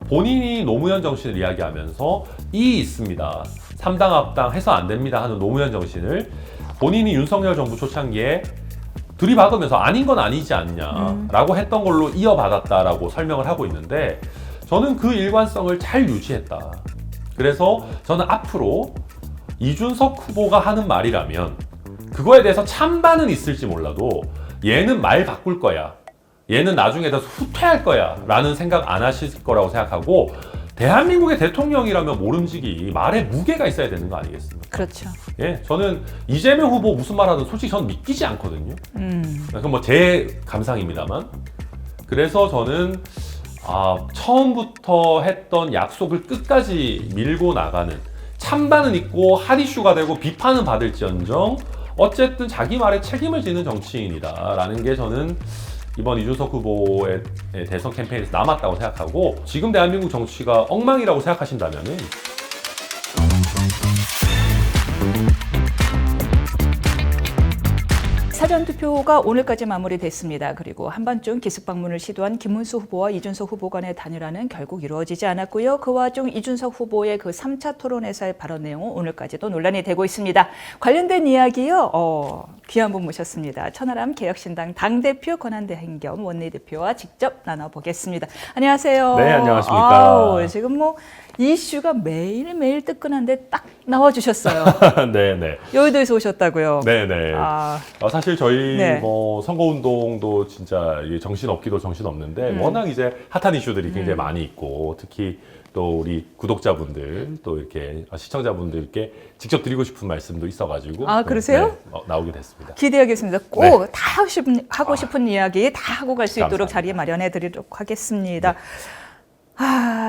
본인이 노무현 정신을 이야기하면서 이 있습니다. 3당 합당 해서 안 됩니다 하는 노무현 정신을 본인이 윤석열 정부 초창기에 들이박으면서 아닌 건 아니지 않냐라고 했던 걸로 이어받았다라고 설명을 하고 있는데 저는 그 일관성을 잘 유지했다. 그래서 저는 앞으로 이준석 후보가 하는 말이라면 그거에 대해서 찬반은 있을지 몰라도 얘는 말 바꿀 거야. 얘는 나중에 더 후퇴할 거야 라는 생각 안 하실 거라고 생각하고 대한민국의 대통령이라면 모름지기 말에 무게가 있어야 되는 거 아니겠습니까? 그렇죠. 예, 저는 이재명 후보 무슨 말 하든 솔직히 저는 믿기지 않거든요. 그건 뭐 제 감상입니다만. 그래서 저는 처음부터 했던 약속을 끝까지 밀고 나가는 찬반은 있고 핫 이슈가 되고 비판은 받을지언정 어쨌든 자기 말에 책임을 지는 정치인이다 라는 게 저는 이번 이준석 후보의 대선 캠페인에서 남았다고 생각하고 지금 대한민국 정치가 엉망이라고 생각하신다면은 사전투표가 오늘까지 마무리됐습니다. 그리고 한밤중 기습 방문을 시도한 김문수 후보와 이준석 후보 간의 단일화는 결국 이루어지지 않았고요. 그 와중 이준석 후보의 그 3차 토론회사의 발언 내용은 오늘까지도 논란이 되고 있습니다. 관련된 이야기요. 귀한 분 모셨습니다. 천하람 개혁신당 당대표 권한대 행겸 원내대표와 직접 나눠보겠습니다. 안녕하세요. 네, 안녕하십니까. 지금 뭐 이슈가 매일매일 뜨끈한데 딱 나와주셨어요. 네네. 여의도에서 오셨다고요? 네네. 사실 저희 네. 뭐 선거운동도 진짜 정신없기도 정신없는데 워낙 이제 핫한 이슈들이 굉장히 많이 있고 특히 또 우리 구독자분들 또 이렇게 시청자분들께 직접 드리고 싶은 말씀도 있어가지고 그러세요? 네, 나오게 됐습니다. 기대하겠습니다. 꼭 네. 다 하고 싶은 이야기 다 하고 갈 수 있도록 감사합니다. 자리 마련해 드리도록 하겠습니다.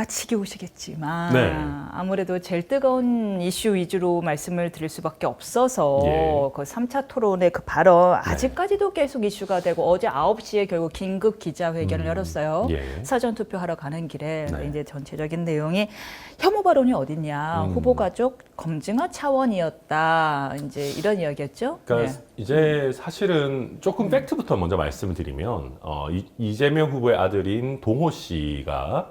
지겨우시겠지만 네. 아무래도 제일 뜨거운 이슈 위주로 말씀을 드릴 수밖에 없어서 예. 그 3차 토론의 그 발언 아직까지도 계속 이슈가 되고 어제 9시에 결국 긴급 기자회견을 열었어요. 예. 사전투표하러 가는 길에 네. 이제 전체적인 내용이 혐오 발언이 어딨냐 후보 가족 검증화 차원이었다 이제 이런 이야기였죠. 그러니까 이제 사실은 조금 팩트부터 먼저 말씀을 드리면 이재명 후보의 아들인 동호 씨가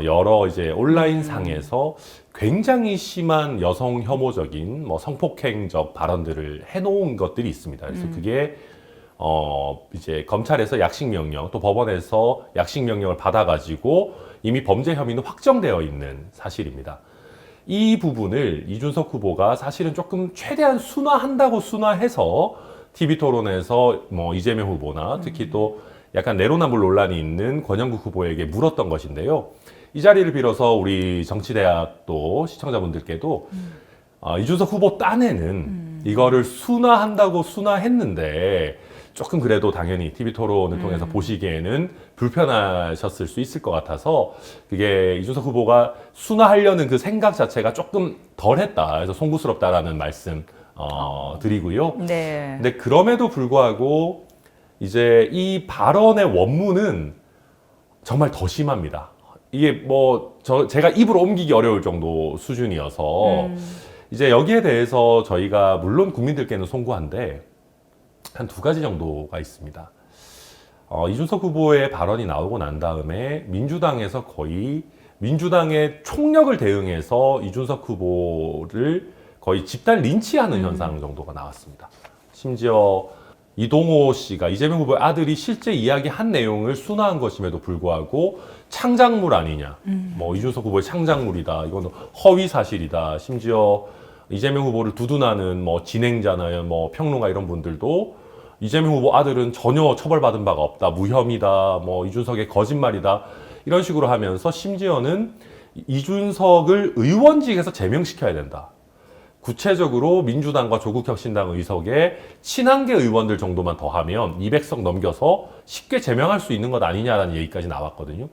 여러 이제 온라인 상에서 굉장히 심한 여성 혐오적인 뭐 성폭행적 발언들을 해놓은 것들이 있습니다. 그래서 그게 이제 검찰에서 약식 명령 또 법원에서 약식 명령을 받아가지고 이미 범죄 혐의는 확정되어 있는 사실입니다. 이 부분을 이준석 후보가 사실은 조금 최대한 순화한다고 순화해서 TV 토론에서 뭐 이재명 후보나 특히 또 약간 내로남불 논란이 있는 권영국 후보에게 물었던 것인데요. 이 자리를 빌어서 우리 정치대학도 시청자분들께도 이준석 후보 딴에는 이거를 순화한다고 순화했는데 조금 그래도 당연히 TV 토론을 통해서 보시기에는 불편하셨을 수 있을 것 같아서 그게 이준석 후보가 순화하려는 그 생각 자체가 조금 덜했다. 그래서 송구스럽다라는 말씀 드리고요. 네. 근데 그럼에도 불구하고 이제 이 발언의 원문은 정말 더 심합니다. 이게 뭐 제가 입으로 옮기기 어려울 정도 수준이어서 이제 여기에 대해서 저희가 물론 국민들께는 송구한데 한 2가지 정도가 있습니다. 이준석 후보의 발언이 나오고 난 다음에 민주당에서 거의 민주당의 총력을 대응해서 이준석 후보를 거의 집단 린치하는 현상 정도가 나왔습니다. 심지어 이동호 씨가 이재명 후보의 아들이 실제 이야기한 내용을 순화한 것임에도 불구하고 창작물 아니냐, 뭐 이준석 후보의 창작물이다, 이건 허위 사실이다. 심지어 이재명 후보를 두둔하는 뭐 진행자나 뭐 평론가 이런 분들도 이재명 후보 아들은 전혀 처벌받은 바가 없다, 무혐의다, 뭐 이준석의 거짓말이다 이런 식으로 하면서 심지어는 이준석을 의원직에서 제명시켜야 된다. 구체적으로 민주당과 조국혁신당 의석에 친한계 의원들 정도만 더하면 200석 넘겨서 쉽게 제명할 수 있는 것 아니냐라는 얘기까지 나왔거든요.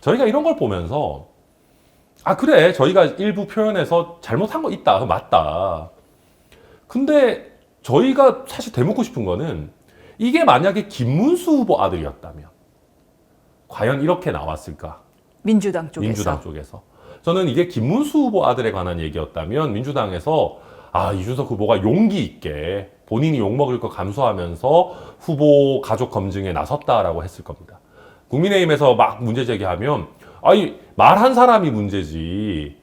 저희가 이런 걸 보면서 그래 저희가 일부 표현해서 잘못한 거 있다, 맞다. 근데 저희가 사실 되묻고 싶은 거는 이게 만약에 김문수 후보 아들이었다면 과연 이렇게 나왔을까? 민주당 쪽에서. 민주당 쪽에서. 저는 이게 김문수 후보 아들에 관한 얘기였다면 민주당에서 이준석 후보가 용기 있게 본인이 욕먹을 거 감수하면서 후보 가족 검증에 나섰다라고 했을 겁니다. 국민의힘에서 막 문제 제기하면 아니 말한 사람이 문제지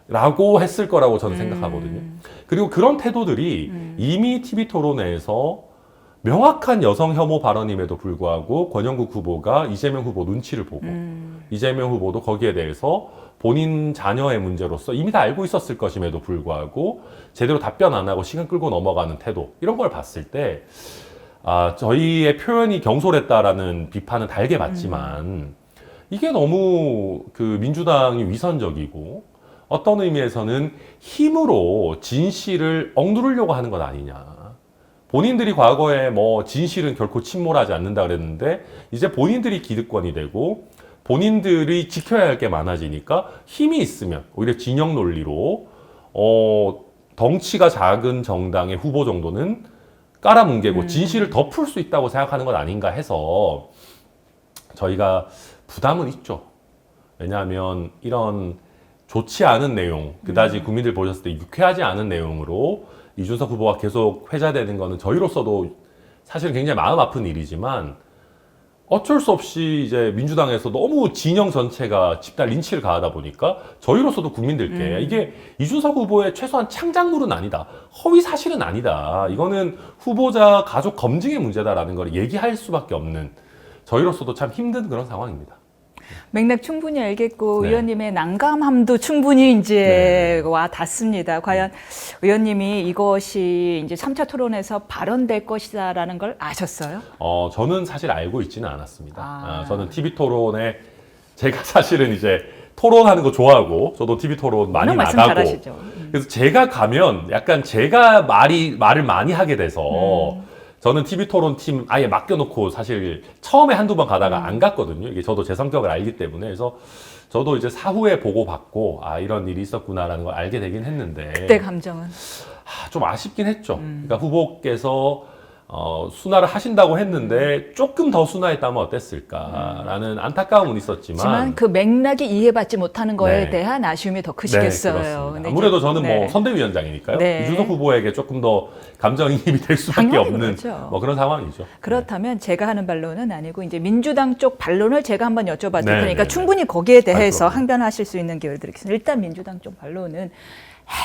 라고 했을 거라고 저는 생각하거든요. 그리고 그런 태도들이 이미 TV 토론회에서 명확한 여성 혐오 발언임에도 불구하고 권영국 후보가 이재명 후보 눈치를 보고 이재명 후보도 거기에 대해서 본인 자녀의 문제로서 이미 다 알고 있었을 것임에도 불구하고 제대로 답변 안 하고 시간 끌고 넘어가는 태도 이런 걸 봤을 때 저희의 표현이 경솔했다라는 비판은 달게 받지만 이게 너무 그 민주당이 위선적이고 어떤 의미에서는 힘으로 진실을 억누르려고 하는 것 아니냐. 본인들이 과거에 뭐 진실은 결코 침몰하지 않는다 그랬는데 이제 본인들이 기득권이 되고 본인들이 지켜야 할 게 많아지니까 힘이 있으면 오히려 진영 논리로 덩치가 작은 정당의 후보 정도는 깔아뭉개고 진실을 덮을 수 있다고 생각하는 것 아닌가 해서 저희가 부담은 있죠. 왜냐하면 이런 좋지 않은 내용, 그다지 국민들 보셨을 때 유쾌하지 않은 내용으로 이준석 후보가 계속 회자되는 거는 저희로서도 사실 굉장히 마음 아픈 일이지만 어쩔 수 없이 이제 민주당에서 너무 진영 전체가 집단 린치를 가하다 보니까 저희로서도 국민들께 이게 이준석 후보의 최소한 창작물은 아니다. 허위 사실은 아니다. 이거는 후보자 가족 검증의 문제다라는 걸 얘기할 수밖에 없는 저희로서도 참 힘든 그런 상황입니다. 맥락 충분히 알겠고 네. 의원님의 난감함도 충분히 이제 와 닿습니다. 과연 의원님이 이것이 이제 3차 토론에서 발언될 것이다라는 걸 아셨어요? 저는 사실 알고 있지는 않았습니다. 저는 TV 토론에 제가 사실은 이제 토론하는 거 좋아하고 저도 TV 토론 많이 말씀 나가고 잘하시죠. 그래서 제가 가면 약간 제가 말을 많이 하게 돼서 저는 TV 토론 팀 아예 맡겨놓고 사실 처음에 한두 번 가다가 안 갔거든요. 이게 저도 제 성격을 알기 때문에. 그래서 저도 이제 사후에 보고받고 이런 일이 있었구나라는 걸 알게 되긴 했는데. 그때 감정은? 좀 아쉽긴 했죠. 그러니까 후보께서 순화를 하신다고 했는데 조금 더 순화했다면 어땠을까라는 안타까움은 있었지만. 하지만 그 맥락이 이해받지 못하는 거에 네. 대한 아쉬움이 더 크시겠어요. 네, 그렇습니다. 근데 아무래도 이제, 저는 네. 뭐 선대위원장이니까요. 네. 이준석 후보에게 조금 더 감정이입이 될 수밖에 당연히 없는 그렇죠. 뭐 그런 상황이죠. 그렇다면 제가 하는 반론은 아니고 이제 민주당 쪽 반론을 제가 한번 여쭤봤을 네, 테니까 네, 충분히 거기에 대해서 그럼요. 항변하실 수 있는 기회를 드리겠습니다. 일단 민주당 쪽 반론은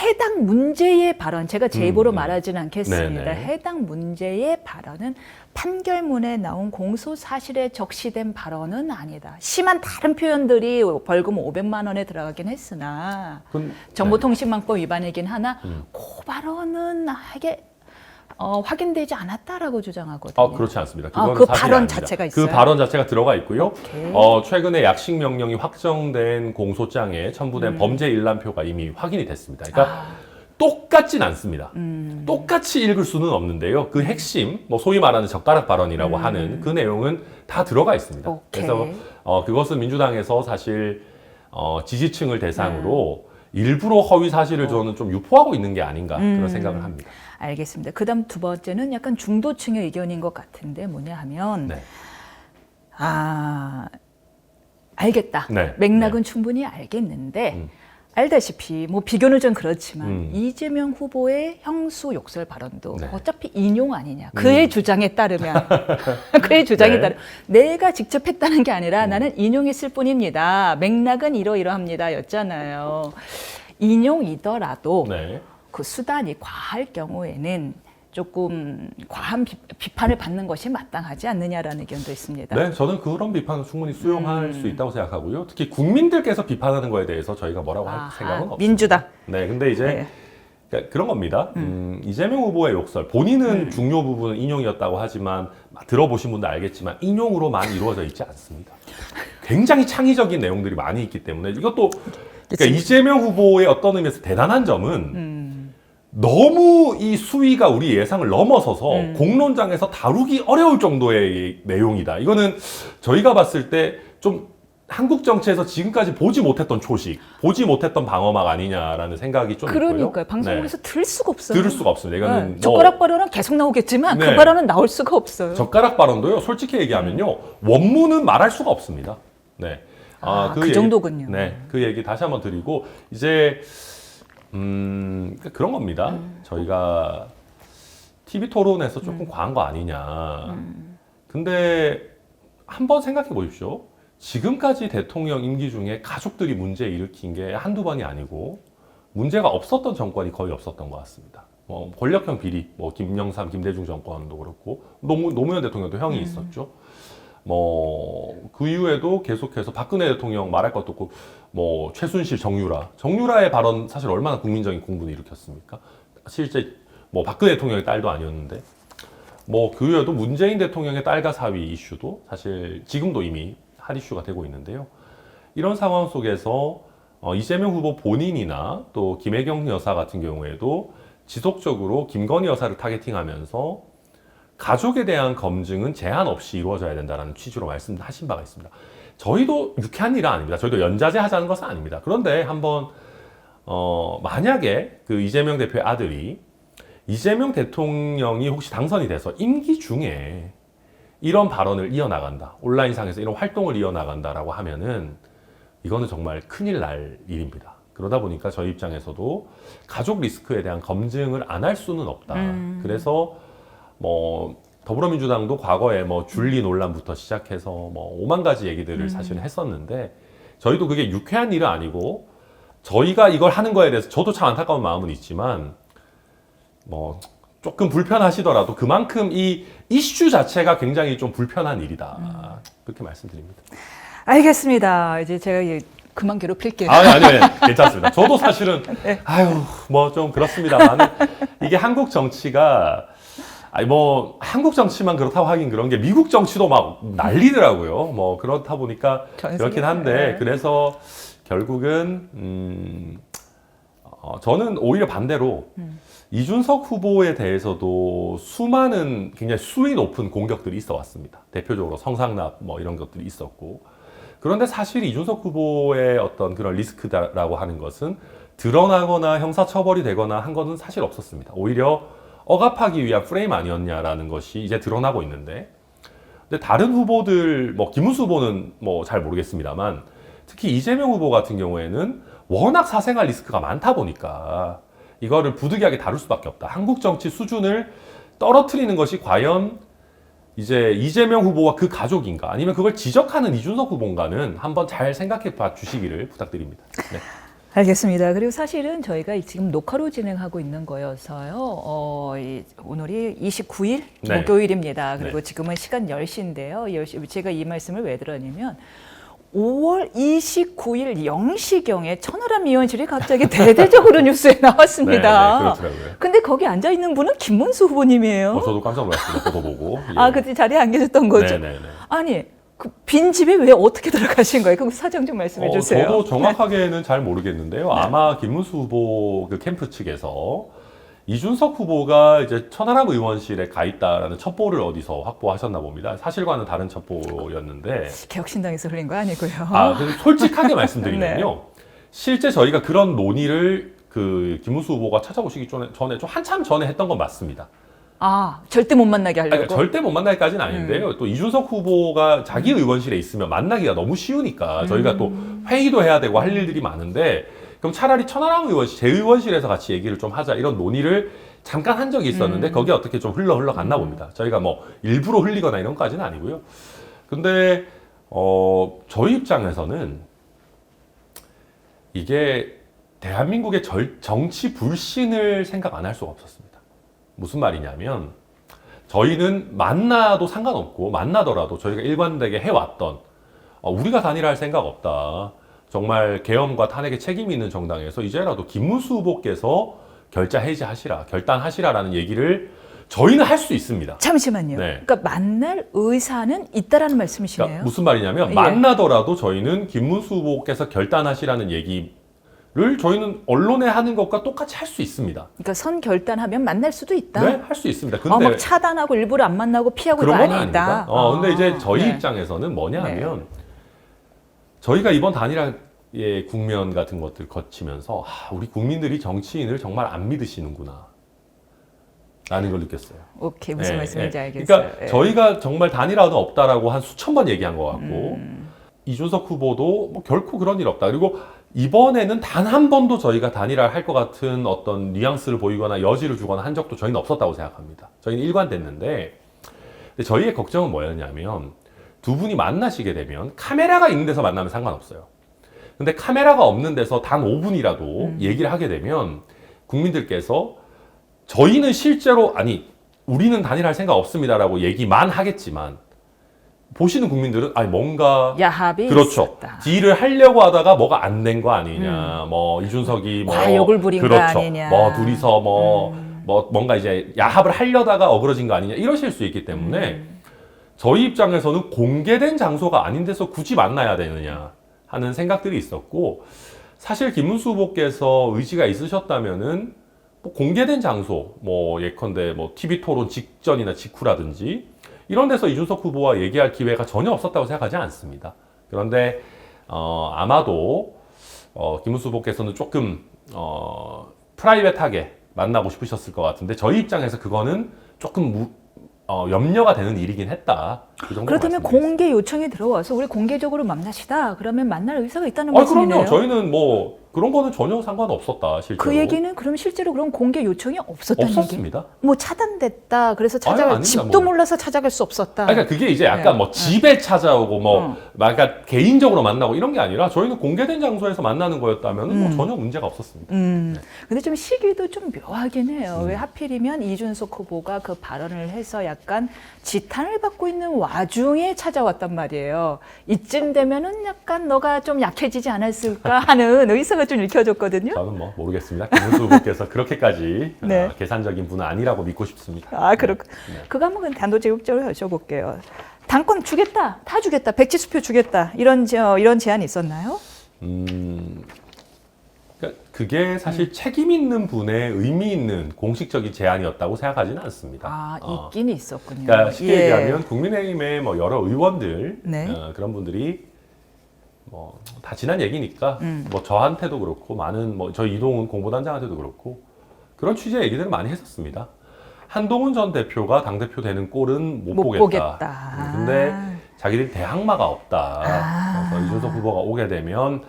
해당 문제의 발언, 제가 제 입으로 말하지는 않겠습니다. 네, 네. 해당 문제의 발언은 판결문에 나온 공소 사실에 적시된 발언은 아니다. 심한 다른 표현들이 벌금 500만 원에 들어가긴 했으나 정보통신망법 위반이긴 하나 그 발언은 이게 확인되지 않았다라고 주장하거든요. 그렇지 않습니다. 그 발언 자체가 있어요? 그 발언 자체가 들어가 있고요. 오케이. 최근에 약식 명령이 확정된 공소장에 첨부된 범죄 일람표가 이미 확인이 됐습니다. 그러니까 똑같진 않습니다. 똑같이 읽을 수는 없는데요. 그 핵심, 뭐 소위 말하는 젓가락 발언이라고 하는 그 내용은 다 들어가 있습니다. 오케이. 그래서 그것은 민주당에서 사실 지지층을 대상으로 일부러 허위 사실을 저는 좀 유포하고 있는 게 아닌가 그런 생각을 합니다. 알겠습니다. 그다음 두 번째는 약간 중도층의 의견인 것 같은데 뭐냐 하면 네. 알겠다. 네. 맥락은 네. 충분히 알겠는데 알다시피 뭐 비교는 좀 그렇지만 이재명 후보의 형수 욕설 발언도 네. 어차피 인용 아니냐. 그의 주장에 따르면 그의 주장에 네. 따르면 내가 직접 했다는 게 아니라 나는 인용했을 뿐입니다. 맥락은 이러이러합니다. 였잖아요. 인용이더라도 네. 그 수단이 과할 경우에는 조금 과한 비판을 받는 것이 마땅하지 않느냐라는 의견도 있습니다. 네, 저는 그런 비판은 충분히 수용할 수 있다고 생각하고요. 특히 국민들께서 비판하는 거에 대해서 저희가 뭐라고 할 생각은 없습니다. 민주당. 네, 근데 이제 네. 그러니까 그런 겁니다. 이재명 후보의 욕설, 본인은 중요 부분은 인용이었다고 하지만 들어보신 분도 알겠지만 인용으로만 이루어져 있지 않습니다. 굉장히 창의적인 내용들이 많이 있기 때문에 이것도 그러니까 이재명 후보의 어떤 의미에서 대단한 점은 너무 이 수위가 우리 예상을 넘어서서 공론장에서 다루기 어려울 정도의 내용이다. 이거는 저희가 봤을 때 좀 한국 정치에서 지금까지 보지 못했던 초식, 보지 못했던 방어막 아니냐라는 생각이 좀 있고요. 그러니까요. 방송국에서 들을 수가 없어요. 들을 수가 없습니다. 이거는 뭐 젓가락 발언은 계속 나오겠지만 네. 그 발언은 나올 수가 없어요. 젓가락 발언도요. 솔직히 얘기하면요. 원문은 말할 수가 없습니다. 네. 그 정도군요. 네. 그 얘기 다시 한번 드리고 이제 그런 겁니다. 저희가 TV 토론에서 조금 과한 거 아니냐. 근데 한번 생각해 보십시오. 지금까지 대통령 임기 중에 가족들이 문제 일으킨 게 한두 번이 아니고 문제가 없었던 정권이 거의 없었던 것 같습니다. 뭐 권력형 비리, 뭐 김영삼, 김대중 정권도 그렇고 노무현 대통령도 형이 있었죠. 뭐 그 이후에도 계속해서 박근혜 대통령 말할 것도 없고 뭐 최순실, 정유라의 발언 사실 얼마나 국민적인 공분을 일으켰습니까? 실제 뭐 박근혜 대통령의 딸도 아니었는데 뭐 그 이후에도 문재인 대통령의 딸과 사위 이슈도 사실 지금도 이미 핫 이슈가 되고 있는데요. 이런 상황 속에서 이재명 후보 본인이나 또 김혜경 여사 같은 경우에도 지속적으로 김건희 여사를 타겟팅하면서 가족에 대한 검증은 제한 없이 이루어져야 된다는 취지로 말씀하신 바가 있습니다. 저희도 유쾌한 일은 아닙니다. 저희도 연자제 하자는 것은 아닙니다. 그런데 한번 만약에 그 이재명 대표의 아들이 이재명 대통령이 혹시 당선이 돼서 임기 중에 이런 발언을 이어나간다, 온라인상에서 이런 활동을 이어나간다라고 하면은 이거는 정말 큰일 날 일입니다. 그러다 보니까 저희 입장에서도 가족 리스크에 대한 검증을 안 할 수는 없다. 그래서 뭐 더불어민주당도 과거에 뭐 줄리 논란부터 시작해서 뭐 5만 가지 얘기들을 사실은 했었는데 저희도 그게 유쾌한 일은 아니고 저희가 이걸 하는 거에 대해서 저도 참 안타까운 마음은 있지만 뭐 조금 불편하시더라도 그만큼 이 이슈 자체가 굉장히 좀 불편한 일이다. 그렇게 말씀드립니다. 알겠습니다. 이제 제가 그만 괴롭힐게요. 아니요. 괜찮습니다. 저도 사실은 뭐 좀 그렇습니다만 이게 한국 정치가 뭐 한국 정치만 그렇다고 하긴 그런 게 미국 정치도 막 난리더라고요. 뭐 그렇다 보니까 그렇긴 한데 그래서 결국은 저는 오히려 반대로 이준석 후보에 대해서도 수많은 굉장히 수위 높은 공격들이 있어 왔습니다. 대표적으로 성상납 뭐 이런 것들이 있었고 그런데 사실 이준석 후보의 어떤 그런 리스크라고 하는 것은 드러나거나 형사처벌이 되거나 한 것은 사실 없었습니다. 오히려 억압하기 위한 프레임 아니었냐라는 것이 이제 드러나고 있는데 근데 다른 후보들 뭐 김문수 후보는 뭐 잘 모르겠습니다만 특히 이재명 후보 같은 경우에는 워낙 사생활 리스크가 많다 보니까 이거를 부득이하게 다룰 수밖에 없다. 한국 정치 수준을 떨어뜨리는 것이 과연 이제 이재명 후보와 그 가족인가 아니면 그걸 지적하는 이준석 후보인가는 한번 잘 생각해 봐 주시기를 부탁드립니다. 네. 알겠습니다. 그리고 사실은 저희가 지금 녹화로 진행하고 있는 거여서요. 오늘이 29일 네. 목요일입니다. 그리고 네. 지금은 시간 10시인데요. 10시, 제가 이 말씀을 왜 드렸냐면 5월 29일 0시경에 천하람 의원실이 갑자기 대대적으로 뉴스에 나왔습니다. 네, 그렇더라고요. 근데 거기 앉아 있는 분은 김문수 후보님이에요. 저도 깜짝 놀랐습니다. 보도 보고. 그때 자리에 안 계셨던 거죠? 네네네. 아니, 그 빈 집에 왜 어떻게 들어가신 거예요? 그 사정 좀 말씀해 주세요. 저도 정확하게는 잘 모르겠는데요. 아마 김문수 후보 그 캠프 측에서 이준석 후보가 이제 천하람 의원실에 가 있다라는 첩보를 어디서 확보하셨나 봅니다. 사실과는 다른 첩보였는데. 개혁신당에서 흘린 거 아니고요. 그래서 솔직하게 말씀드리면요. 실제 저희가 그런 논의를 그 김문수 후보가 찾아오시기 전에 좀 한참 전에 했던 건 맞습니다. 절대 못 만나게 하려고? 그러니까 절대 못 만날까지는 아닌데요. 또 이준석 후보가 자기 의원실에 있으면 만나기가 너무 쉬우니까 저희가 또 회의도 해야 되고 할 일들이 많은데 그럼 차라리 천하람 의원실, 제 의원실에서 같이 얘기를 좀 하자 이런 논의를 잠깐 한 적이 있었는데 거기에 어떻게 좀 흘러갔나 봅니다. 저희가 뭐 일부러 흘리거나 이런 것까지는 아니고요. 근데 저희 입장에서는 이게 대한민국의 정치 불신을 생각 안 할 수가 없었습니다. 무슨 말이냐면 저희는 만나도 상관없고 만나더라도 저희가 일관되게 해왔던 우리가 단일화할 생각 없다. 정말 계엄과 탄핵에 책임이 있는 정당에서 이제라도 김문수 후보께서 결자 해지하시라, 결단하시라라는 얘기를 저희는 할 수 있습니다. 잠시만요. 네. 그러니까 만날 의사는 있다라는 말씀이시네요. 그러니까 무슨 말이냐면 예. 만나더라도 저희는 김문수 후보께서 결단하시라는 얘기를 저희는 언론에 하는 것과 똑같이 할 수 있습니다. 그러니까 선 결단하면 만날 수도 있다. 네, 할 수 있습니다. 근데 막 차단하고 일부러 안 만나고 피하고 그런 이거 건 아니다. 아닙니다. 근데 이제 저희 네. 입장에서는 뭐냐 하면 저희가 이번 단일화의 국면 같은 것들 거치면서 우리 국민들이 정치인을 정말 안 믿으시는구나 라는 걸 느꼈어요. 오케이, 무슨 말씀인지 알겠어요. 그러니까 저희가 정말 단일화는 없다라고 한 수천 번 얘기한 것 같고 이준석 후보도 뭐 결코 그런 일 없다. 그리고 이번에는 단 한 번도 저희가 단일화를 할 것 같은 어떤 뉘앙스를 보이거나 여지를 주거나 한 적도 저희는 없었다고 생각합니다. 저희는 일관됐는데 근데 저희의 걱정은 뭐였냐면 두 분이 만나시게 되면 카메라가 있는 데서 만나면 상관없어요. 근데 카메라가 없는 데서 단 5분이라도 얘기를 하게 되면 국민들께서 저희는 실제로 아니 우리는 단일할 생각 없습니다라고 얘기만 하겠지만 보시는 국민들은 아니 뭔가 야합이 그렇죠. 있었다. 딜을 하려고 하다가 뭐가 안 된 거 아니냐. 뭐 이준석이 뭐 과욕을 부린 거 그렇죠. 아니냐. 뭐 둘이서 뭐 뭔가 이제 야합을 하려다가 어그러진 거 아니냐 이러실 수 있기 때문에 저희 입장에서는 공개된 장소가 아닌 데서 굳이 만나야 되느냐 하는 생각들이 있었고 사실 김문수 후보께서 의지가 있으셨다면은 뭐 공개된 장소 뭐 예컨대 뭐 TV 토론 직전이나 직후라든지 이런 데서 이준석 후보와 얘기할 기회가 전혀 없었다고 생각하지 않습니다. 그런데 아마도 김문수 후보께서는 조금 프라이빗하게 만나고 싶으셨을 것 같은데 저희 입장에서 그거는 조금 염려가 되는 일이긴 했다. 그 정도 그렇다면 말씀드리겠습니다. 공개 요청이 들어와서 우리 공개적으로 만나시다. 그러면 만날 의사가 있다는 말씀이네요. 그럼요. 저희는 뭐 그런 거는 전혀 상관없었다. 실제로. 그 얘기는 그럼 실제로 그런 공개 요청이 없었다는 얘기? 없었습니다. 뭐 차단됐다. 그래서 아닙니다. 집도 뭐. 몰라서 찾아갈 수 없었다. 그러니까 그게 이제 약간 네. 뭐 집에 찾아오고 뭐 약간 개인적으로 만나고 이런 게 아니라 저희는 공개된 장소에서 만나는 거였다면 뭐 전혀 문제가 없었습니다. 근데 좀 시기도 좀 묘하긴 해요. 왜 하필이면 이준석 후보가 그 발언을 해서 약간 지탄을 받고 있는 와중에 찾아왔단 말이에요. 이쯤 되면은 약간 너가 좀 약해지지 않았을까 하는 의사가 좀 읽혀졌거든요. 저는 뭐 모르겠습니다. 김문수 후보께서 그렇게까지 네. 계산적인 분은 아니라고 믿고 싶습니다. 아, 그렇고. 네. 그거 한번 단도직입적으로 여쭤볼게요. 당권 주겠다, 다 주겠다, 백지수표 주겠다 이런 제안이 있었나요? 그러니까 그게 사실 책임 있는 분의 의미 있는 공식적인 제안이었다고 생각하지는 않습니다. 아, 있긴 있었군요. 그러니까 쉽게 예. 얘기하면 국민의힘의 뭐 여러 의원들 네. 그런 분들이 뭐 다 지난 얘기니까 뭐 저한테도 그렇고 많은 뭐 저희 이동훈 공보단장한테도 그렇고 그런 취지의 얘기들을 많이 했었습니다. 한동훈 전 대표가 당 대표 되는 꼴은 못 보겠다. 근데 자기들이 대항마가 없다. 그래서 이준석 후보가 오게 되면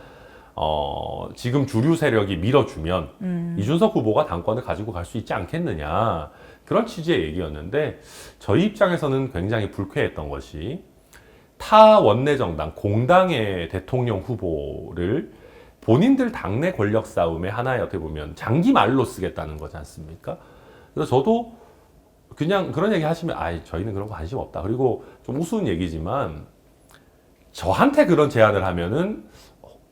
지금 주류 세력이 밀어주면 이준석 후보가 당권을 가지고 갈 수 있지 않겠느냐 그런 취지의 얘기였는데 저희 입장에서는 굉장히 불쾌했던 것이 타 원내 정당 공당의 대통령 후보를 본인들 당내 권력 싸움의 하나의 어떻게 보면 장기 말로 쓰겠다는 거지 않습니까? 그래서 저도 그냥 그런 얘기 하시면 저희는 그런 거 관심 없다. 그리고 좀 우스운 얘기지만 저한테 그런 제안을 하면은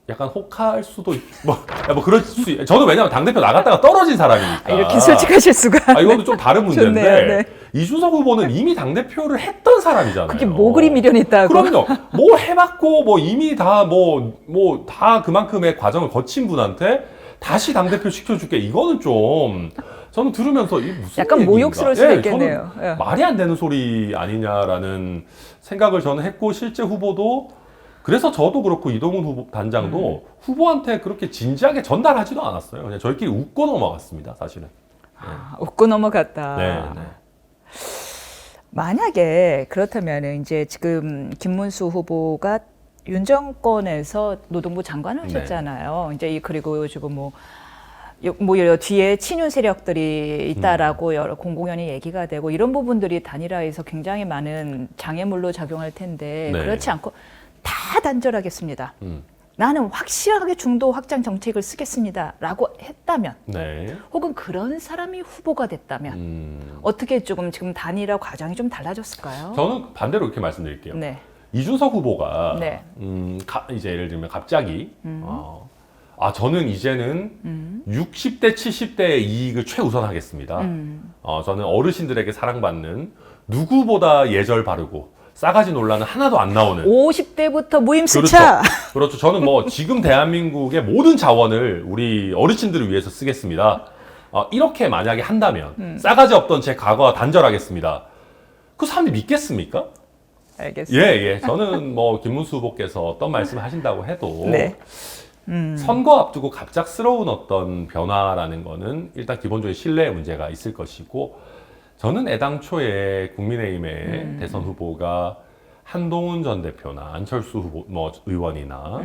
약간 혹할 수도 뭐 그럴 수 저도 왜냐면 당대표 나갔다가 떨어진 사람이니까 이렇게 솔직하실 수가. 이것도 좀 다른 문제인데 좋네요, 네. 이준석 후보는 이미 당대표를 했던 사람이잖아요. 그게 뭐 그리 미련이 있다고. 그럼요. 뭐 해봤고 뭐 이미 다 다 그만큼의 과정을 거친 분한테 다시 당대표 시켜줄게. 이거는 좀 저는 들으면서 이게 무슨 약간 얘기인가? 모욕스러울 수도 예, 있겠네요. 저는 예. 말이 안 되는 소리 아니냐라는 생각을 저는 했고 실제 후보도 그래서 저도 그렇고 이동훈 후보 단장도 후보한테 그렇게 진지하게 전달하지도 않았어요. 그냥 저희끼리 웃고 넘어갔습니다, 사실은. 웃고 넘어갔다. 네, 네. 만약에 그렇다면 이제 지금 김문수 후보가 윤 정권에서 노동부 장관을 하셨잖아요. 이제 그리고 지금 뭐 여러 뒤에 친윤 세력들이 있다라고 여러 공공연히 얘기가 되고 이런 부분들이 단일화에서 굉장히 많은 장애물로 작용할 텐데 네. 그렇지 않고 다 단절하겠습니다. 나는 확실하게 중도 확장 정책을 쓰겠습니다라고 했다면 네. 혹은 그런 사람이 후보가 됐다면 어떻게 조금 지금 단일화 과정이 좀 달라졌을까요? 저는 반대로 이렇게 말씀드릴게요. 네. 이준석 후보가 네. 이제 예를 들면 갑자기 저는 이제는 60대 70대의 이익을 최우선하겠습니다. 저는 어르신들에게 사랑받는 누구보다 예절 바르고 싸가지 논란은 하나도 안 나오는 50대부터 무임승차. 그렇죠. 저는 뭐 지금 대한민국의 모든 자원을 우리 어르신들을 위해서 쓰겠습니다. 이렇게 만약에 한다면 싸가지 없던 제 과거와 단절하겠습니다. 그 사람들이 믿겠습니까? 알겠습니다. 예. 저는 뭐 김문수 후보께서 어떤 말씀을 하신다고 해도 네. 선거 앞두고 갑작스러운 어떤 변화라는 거는 일단 기본적인 신뢰의 문제가 있을 것이고 저는 애당초에 국민의힘의 대선 후보가 한동훈 전 대표나 안철수 후보, 뭐 의원이나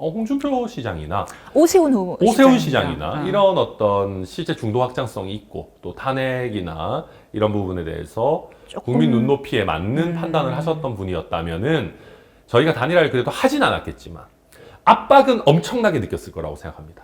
홍준표 시장이나 오세훈 시장이나 이런 어떤 실제 중도 확장성이 있고 또 탄핵이나 이런 부분에 대해서 국민 눈높이에 맞는 판단을 하셨던 분이었다면은 저희가 단일화를 그래도 하진 않았겠지만 압박은 엄청나게 느꼈을 거라고 생각합니다.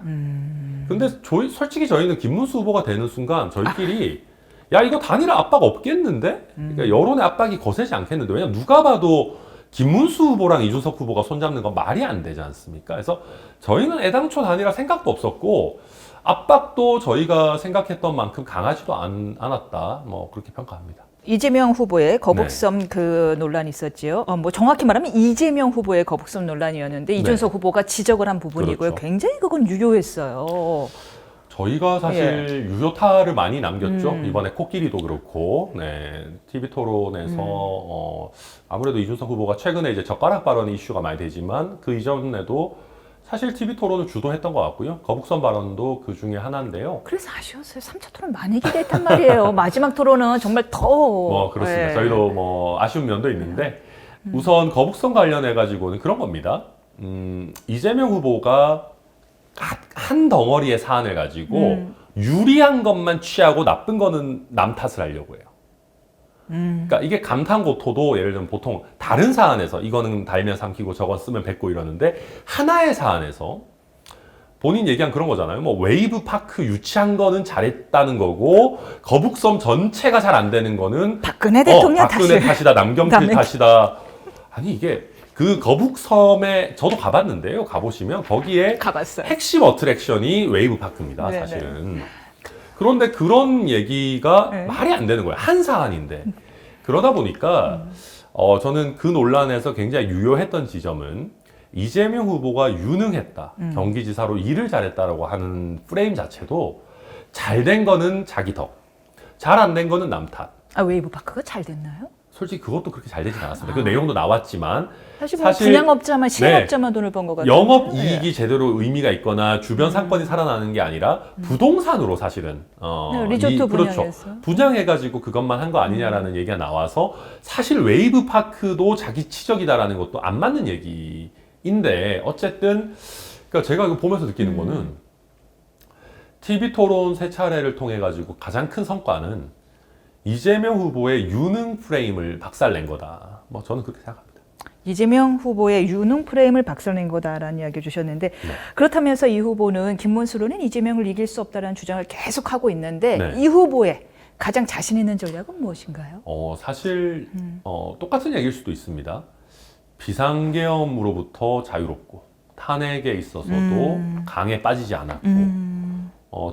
근데 솔직히 저희는 김문수 후보가 되는 순간 저희끼리 야 이거 단일화 압박 없겠는데? 그러니까 여론의 압박이 거세지 않겠는데? 왜냐면 누가 봐도 김문수 후보랑 이준석 후보가 손잡는 건 말이 안 되지 않습니까? 그래서 저희는 애당초 단일화 생각도 없었고 압박도 저희가 생각했던 만큼 강하지도 않았다. 뭐 그렇게 평가합니다. 이재명 후보의 거북선 그 논란이 있었지요. 뭐 정확히 말하면 이재명 후보의 거북선 논란이었는데 이준석 후보가 지적을 한 부분이고요. 그렇죠. 굉장히 그건 유효했어요. 저희가 사실 유효타를 많이 남겼죠. 이번에 코끼리도 그렇고, TV 토론에서 아무래도 이준석 후보가 최근에 이제 젓가락 발언 이슈가 많이 되지만 그 이전에도 사실 TV 토론을 주도했던 것 같고요. 거북선 발언도 그 중에 하나인데요. 그래서 아쉬웠어요. 3차 토론 많이 기대했단 말이에요. 마지막 토론은 정말 더. 그렇습니다. 저희도 뭐 아쉬운 면도 있는데 우선 거북선 관련해 가지고는 그런 겁니다. 이재명 후보가 한 덩어리의 사안을 가지고 유리한 것만 취하고 나쁜 거는 남 탓을 하려고 해요. 그러니까 이게 감탄고토도 예를 들면 보통 다른 사안에서 이거는 달면 삼키고 저건 쓰면 뱉고 이러는데 하나의 사안에서 본인 얘기한 그런 거잖아요. 뭐 웨이브 파크 유치한 거는 잘했다는 거고 거북섬 전체가 잘 안 되는 거는 박근혜 대통령 박근혜 탓이다, 남경필 탓이다. 아니 이게 그 거북섬에 저도 가봤는데요. 가보시면 거기에 가봤어요. 핵심 어트랙션이 웨이브 파크입니다. 네네. 사실은. 그런데 그런 얘기가 말이 안 되는 거예요. 한 사안인데. 그러다 보니까 저는 그 논란에서 굉장히 유효했던 지점은 이재명 후보가 유능했다. 경기지사로 일을 잘했다라고 하는 프레임 자체도 잘 된 거는 자기 덕. 잘 안 된 거는 남 탓. 웨이브 파크가 잘 됐나요? 솔직히 그것도 그렇게 잘 되진 않았습니다. 그 내용도 나왔지만 사실 분양업자만 시행업자만 돈을 번 것 같아요. 영업 이익이 제대로 의미가 있거나 주변 상권이 살아나는 게 아니라 부동산으로 사실은 리조트 그렇죠. 분양해서. 분양해가지고 그것만 한 거 아니냐라는 얘기가 나와서 사실 웨이브 파크도 자기 치적이다라는 것도 안 맞는 얘기인데 어쨌든 그러니까 제가 이거 보면서 느끼는 거는 TV 토론 세 차례를 통해 가지고 가장 큰 성과는 이재명 후보의 유능 프레임을 박살낸 거다. 뭐 저는 그렇게 생각합니다. 이재명 후보의 유능 프레임을 박살낸 거다라는 이야기 주셨는데 그렇다면서 이 후보는 김문수로는 이재명을 이길 수 없다라는 주장을 계속하고 있는데 이 후보의 가장 자신 있는 전략은 무엇인가요? 사실 똑같은 얘기일 수도 있습니다. 비상계엄으로부터 자유롭고 탄핵에 있어서도 강에 빠지지 않았고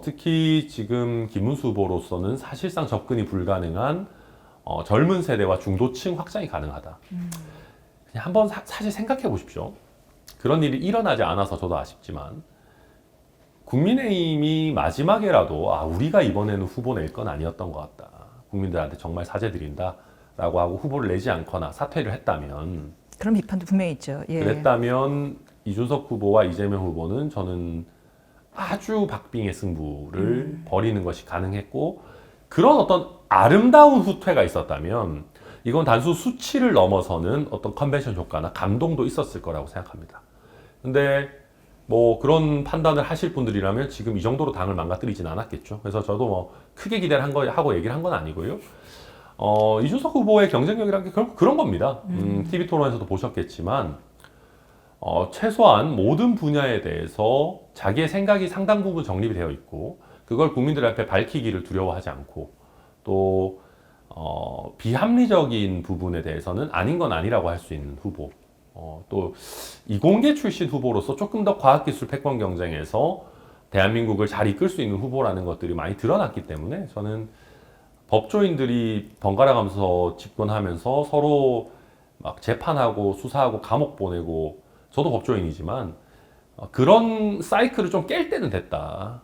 특히 지금 김문수 후보로서는 사실상 접근이 불가능한 젊은 세대와 중도층 확장이 가능하다. 그냥 한번 사실 생각해 보십시오. 그런 일이 일어나지 않아서 저도 아쉽지만 국민의힘이 마지막에라도 우리가 이번에는 후보 낼 건 아니었던 것 같다. 국민들한테 정말 사죄드린다 라고 하고 후보를 내지 않거나 사퇴를 했다면 그런 비판도 분명히 있죠. 그랬다면 이준석 후보와 이재명 후보는 저는 아주 박빙의 승부를 벌이는 것이 가능했고 그런 어떤 아름다운 후퇴가 있었다면 이건 단순 수치를 넘어서는 어떤 컨벤션 효과나 감동도 있었을 거라고 생각합니다. 근데 뭐 그런 판단을 하실 분들이라면 지금 이 정도로 당을 망가뜨리진 않았겠죠. 그래서 저도 뭐 크게 기대를 하고 얘기를 한 건 아니고요. 이준석 후보의 경쟁력이라는 게 그런 겁니다. TV 토론에서도 보셨겠지만 최소한 모든 분야에 대해서 자기의 생각이 상당 부분 정립이 되어 있고 그걸 국민들 앞에 밝히기를 두려워하지 않고 또 비합리적인 부분에 대해서는 아닌 건 아니라고 할 수 있는 후보 또 이공계 출신 후보로서 조금 더 과학기술 패권 경쟁에서 대한민국을 잘 이끌 수 있는 후보라는 것들이 많이 드러났기 때문에 저는 법조인들이 번갈아 가면서 집권하면서 서로 막 재판하고 수사하고 감옥 보내고 저도 법조인이지만 그런 사이클을 좀 깰 때는 됐다.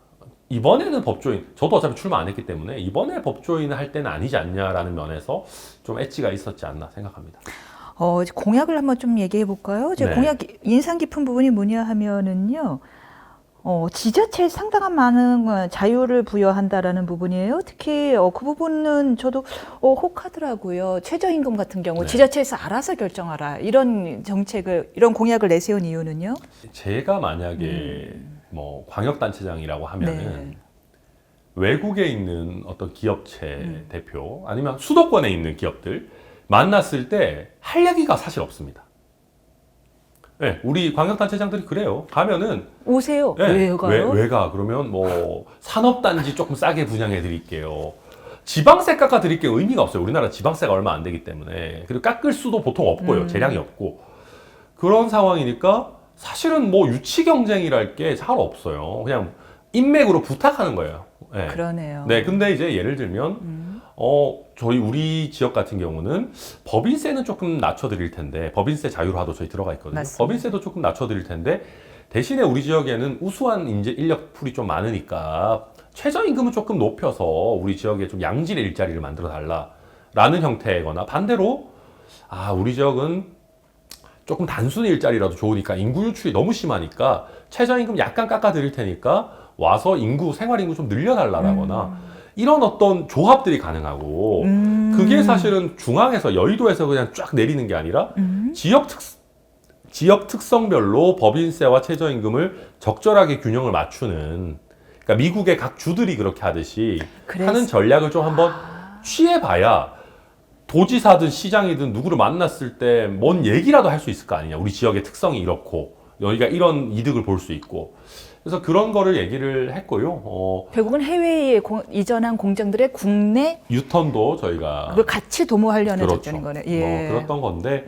이번에는 법조인, 저도 어차피 출마 안 했기 때문에 이번에 법조인을 할 때는 아니지 않냐라는 면에서 좀 엣지가 있었지 않나 생각합니다. 공약을 한번 좀 얘기해 볼까요? 제 공약 인상 깊은 부분이 뭐냐 하면은요. 지자체에 상당한 많은 자유를 부여한다라는 부분이에요. 특히 그 부분은 저도 혹하더라고요. 최저임금 같은 경우 네. 지자체에서 알아서 결정하라 이런 정책을 이런 공약을 내세운 이유는요. 제가 만약에 뭐 광역단체장이라고 하면은 네. 외국에 있는 어떤 기업체 대표 아니면 수도권에 있는 기업들 만났을 때 할 얘기가 사실 없습니다. 네, 우리 광역단체장들이 그래요. 가면은 오세요. 네, 왜 가요? 왜 가? 그러면 뭐 산업단지 조금 싸게 분양해 드릴게요. 지방세 깎아 드릴 게 의미가 없어요. 우리나라 지방세가 얼마 안 되기 때문에. 그리고 깎을 수도 보통 없고요. 재량이 없고. 그런 상황이니까 사실은 뭐 유치 경쟁이랄 게 잘 없어요. 그냥 인맥으로 부탁하는 거예요. 네. 그러네요. 네, 근데 이제 예를 들면 저희 우리 지역 같은 경우는 법인세는 조금 낮춰드릴 텐데 법인세 자율화도 저희 들어가 있거든요. 맞습니다. 법인세도 조금 낮춰드릴 텐데 대신에 우리 지역에는 우수한 인력 풀이 좀 많으니까 최저임금은 조금 높여서 우리 지역에 좀 양질의 일자리를 만들어 달라라는 형태거나 반대로 우리 지역은 조금 단순히 일자리라도 좋으니까 인구 유출이 너무 심하니까 최저임금 약간 깎아드릴 테니까 와서 생활인구 좀 늘려달라거나 이런 어떤 조합들이 가능하고 그게 사실은 중앙에서 여의도에서 그냥 쫙 내리는 게 아니라 지역 특성별로 법인세와 최저임금을 적절하게 균형을 맞추는 그러니까 미국의 각 주들이 그렇게 하듯이 하는 전략을 좀 한번 취해봐야 도지사든 시장이든 누구를 만났을 때 뭔 얘기라도 할 수 있을 거 아니냐. 우리 지역의 특성이 이렇고 여기가 이런 이득을 볼 수 있고 그래서 그런 거를 얘기를 했고요. 결국은 해외에 이전한 공장들의 국내 유턴도 저희가 그걸 같이 도모하려는 그렇죠. 작전인 거네요. 예. 그랬던 건데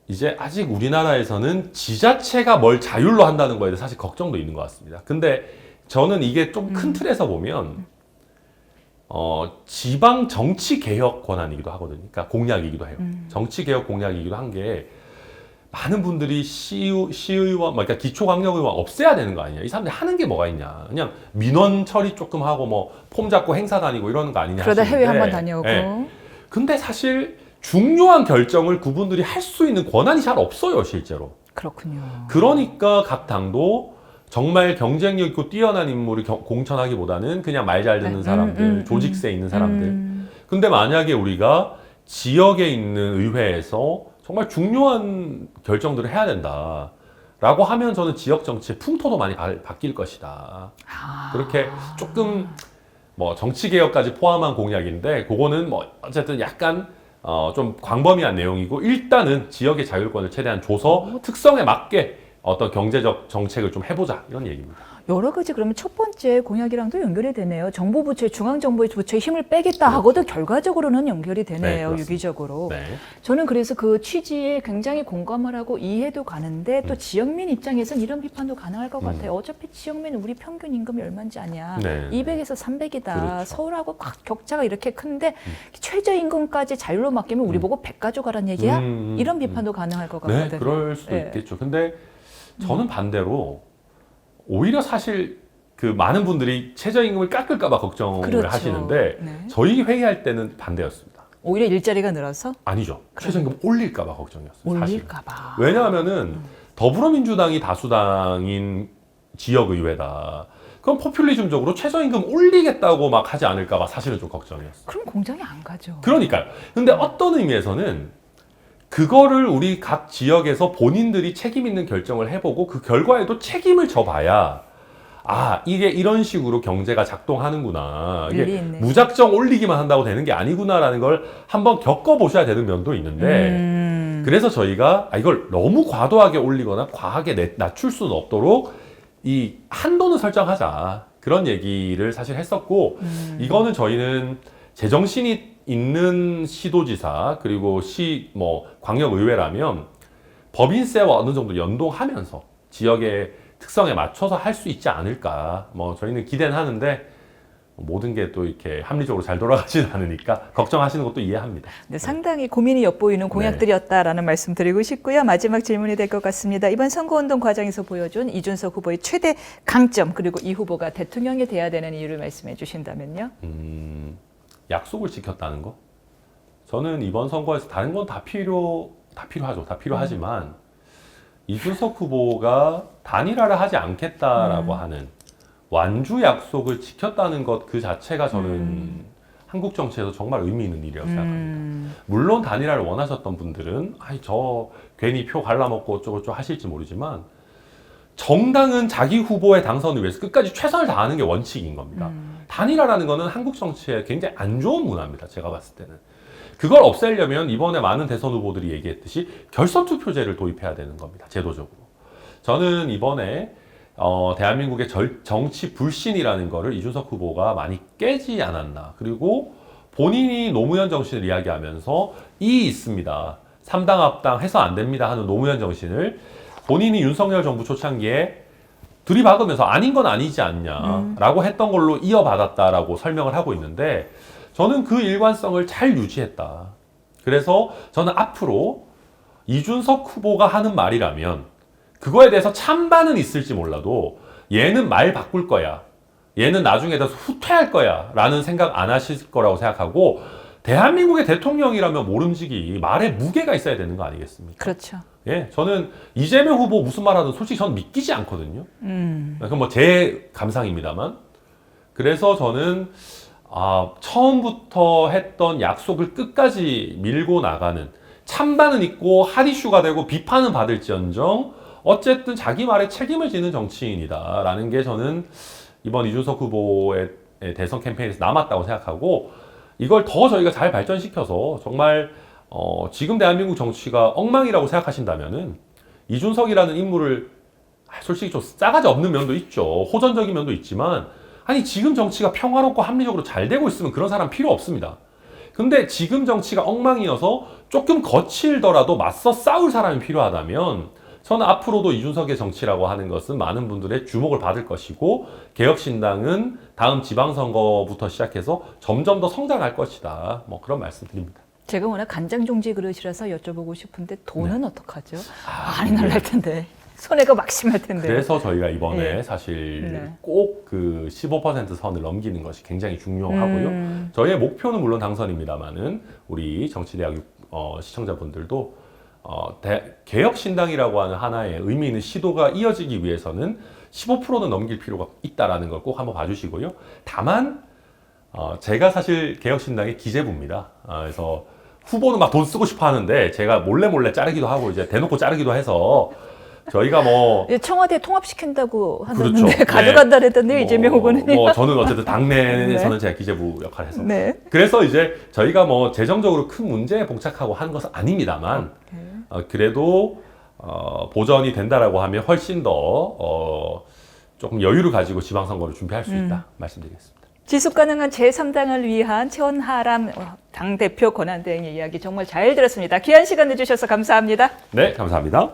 이제 아직 우리나라에서는 지자체가 뭘 자율로 한다는 거에 대해서 사실 걱정도 있는 것 같습니다. 근데 저는 이게 좀 큰 틀에서 보면 지방 정치 개혁 권한이기도 하거든요. 그러니까 공약이기도 해요. 정치 개혁 공약이기도 한 게 많은 분들이 시의원, 그러니까 기초광역의원 없애야 되는 거 아니냐. 이 사람들이 하는 게 뭐가 있냐. 그냥 민원 처리 조금 하고 뭐 폼 잡고 행사 다니고 이러는 거 아니냐. 그러다 하시는데, 해외 한번 다녀오고. 네. 근데 사실 중요한 결정을 그분들이 할 수 있는 권한이 잘 없어요, 실제로. 그렇군요. 그러니까 각 당도 정말 경쟁력 있고 뛰어난 인물을 공천하기보다는 그냥 말 잘 듣는 사람들, 조직세 있는 사람들. 근데 만약에 우리가 지역에 있는 의회에서 정말 중요한 결정들을 해야 된다. 라고 하면 저는 지역 정치의 풍토도 많이 바뀔 것이다. 그렇게 조금 뭐 정치 개혁까지 포함한 공약인데 그거는 뭐 어쨌든 약간 좀 광범위한 내용이고 일단은 지역의 자율권을 최대한 줘서 특성에 맞게 어떤 경제적 정책을 좀 해보자 이런 얘기입니다. 여러 가지 그러면 첫 번째 공약이랑도 연결이 되네요. 정보부처의 중앙정보부처의 힘을 빼겠다 하고도 결과적으로는 연결이 되네요. 그렇습니다. 유기적으로. 네. 저는 그래서 그 취지에 굉장히 공감을 하고 이해도 가는데 또 지역민 입장에서는 이런 비판도 가능할 것 같아요. 어차피 지역민 우리 평균 임금이 얼마인지 아냐. 네. 200에서 300이다. 그렇죠. 서울하고 격차가 이렇게 큰데 최저임금까지 자율로 맡기면 우리 보고 100 가져가란 얘기야? 이런 비판도 가능할 것 네, 같거든요. 그럴 수도 네. 있겠죠. 근데 저는 반대로 오히려 사실 그 많은 분들이 최저임금을 깎을까봐 걱정을 그렇죠. 하시는데 네. 저희 회의할 때는 반대였습니다. 오히려 일자리가 늘어서 아니죠. 최저임금 올릴까봐 걱정이었어요. 사실. 올릴까봐. 왜냐하면은 더불어민주당이 다수당인 지역의회다. 그럼 포퓰리즘적으로 최저임금 올리겠다고 막 하지 않을까봐 사실은 좀 걱정이었어요. 그럼 공장에 안 가죠. 그러니까요. 근데 어떤 의미에서는 그거를 우리 각 지역에서 본인들이 책임 있는 결정을 해보고 그 결과에도 책임을 져봐야 이게 이런 식으로 경제가 작동하는구나. 이게 일리 있네. 무작정 올리기만 한다고 되는 게 아니구나라는 걸 한번 겪어보셔야 되는 면도 있는데 그래서 저희가 이걸 너무 과도하게 올리거나 과하게 낮출 수는 없도록 이 한도는 설정하자. 그런 얘기를 사실 했었고 이거는 저희는 제정신이 있는 시도지사 그리고 광역의회라면 법인세와 어느 정도 연동하면서 지역의 특성에 맞춰서 할 수 있지 않을까. 저희는 기대는 하는데 모든 게 또 이렇게 합리적으로 잘 돌아가지는 않으니까 걱정하시는 것도 이해합니다. 네, 상당히 고민이 엿보이는 공약들이었다라는 말씀 드리고 싶고요. 마지막 질문이 될 것 같습니다. 이번 선거운동 과정에서 보여준 이준석 후보의 최대 강점 그리고 이 후보가 대통령이 돼야 되는 이유를 말씀해 주신다면요. 약속을 지켰다는 거. 저는 이번 선거에서 다른 건 다 필요하죠. 다 필요하지만 이준석 후보가 단일화를 하지 않겠다라고 하는 완주 약속을 지켰다는 것 그 자체가 저는 한국 정치에서 정말 의미 있는 일이라고 생각합니다. 물론 단일화를 원하셨던 분들은 저 괜히 표 갈라먹고 어쩌고저쩌고 하실지 모르지만 정당은 자기 후보의 당선을 위해서 끝까지 최선을 다하는 게 원칙인 겁니다. 단일화라는 거는 한국 정치에 굉장히 안 좋은 문화입니다. 제가 봤을 때는. 그걸 없애려면 이번에 많은 대선 후보들이 얘기했듯이 결선 투표제를 도입해야 되는 겁니다. 제도적으로. 저는 이번에 대한민국의 정치 불신이라는 거를 이준석 후보가 많이 깨지 않았나. 그리고 본인이 노무현 정신을 이야기하면서 있습니다. 3당 합당 해서 안 됩니다 하는 노무현 정신을 본인이 윤석열 정부 초창기에 들이박으면서 아닌 건 아니지 않냐라고 했던 걸로 이어받았다라고 설명을 하고 있는데 저는 그 일관성을 잘 유지했다. 그래서 저는 앞으로 이준석 후보가 하는 말이라면 그거에 대해서 찬반은 있을지 몰라도 얘는 말 바꿀 거야. 얘는 나중에 대해서 후퇴할 거야. 라는 생각 안 하실 거라고 생각하고 대한민국의 대통령이라면 모름지기 말에 무게가 있어야 되는 거 아니겠습니까? 그렇죠. 예, 저는 이재명 후보 무슨 말 하든 솔직히 저는 믿기지 않거든요. 그건 뭐 제 감상입니다만. 그래서 저는 처음부터 했던 약속을 끝까지 밀고 나가는 찬반은 있고 핫 이슈가 되고 비판은 받을지언정 어쨌든 자기 말에 책임을 지는 정치인이다라는 게 저는 이번 이준석 후보의 대선 캠페인에서 남았다고 생각하고 이걸 더 저희가 잘 발전시켜서 정말 지금 대한민국 정치가 엉망이라고 생각하신다면은 이준석이라는 인물을 솔직히 좀 싸가지 없는 면도 있죠. 호전적인 면도 있지만 아니 지금 정치가 평화롭고 합리적으로 잘 되고 있으면 그런 사람 필요 없습니다. 근데 지금 정치가 엉망이어서 조금 거칠더라도 맞서 싸울 사람이 필요하다면 저는 앞으로도 이준석의 정치라고 하는 것은 많은 분들의 주목을 받을 것이고 개혁신당은 다음 지방선거부터 시작해서 점점 더 성장할 것이다. 뭐 그런 말씀 드립니다. 제가 워낙 간장종지 그릇이라서 여쭤보고 싶은데 돈은 어떡하죠? 많이 날랄 텐데. 손해가 막심할 텐데. 그래서 저희가 이번에 사실 꼭 그 15% 선을 넘기는 것이 굉장히 중요하고요. 저희의 목표는 물론 당선입니다만은 우리 정치대학 시청자분들도 개혁신당이라고 하는 하나의 의미 있는 시도가 이어지기 위해서는 15%는 넘길 필요가 있다는 걸 꼭 한번 봐주시고요. 다만 제가 사실 개혁신당의 기재부입니다. 그래서 후보는 막 돈 쓰고 싶어 하는데 제가 몰래 자르기도 하고 이제 대놓고 자르기도 해서 저희가 뭐 청와대 통합시킨다고 하는데 그렇죠. 가져간다 그랬던데요. 이재명 후보는. 저는 어쨌든 당내에서는 제가 기재부 역할을 해서 그래서 이제 저희가 뭐 재정적으로 큰 문제에 봉착하고 하는 것은 아닙니다만 그래도 보전이 된다라고 하면 훨씬 더 조금 여유를 가지고 지방선거를 준비할 수 있다 말씀드리겠습니다. 지속 가능한 제3당을 위한 최원하람 당대표 권한대행의 이야기 정말 잘 들었습니다. 귀한 시간 내주셔서 감사합니다. 네, 감사합니다.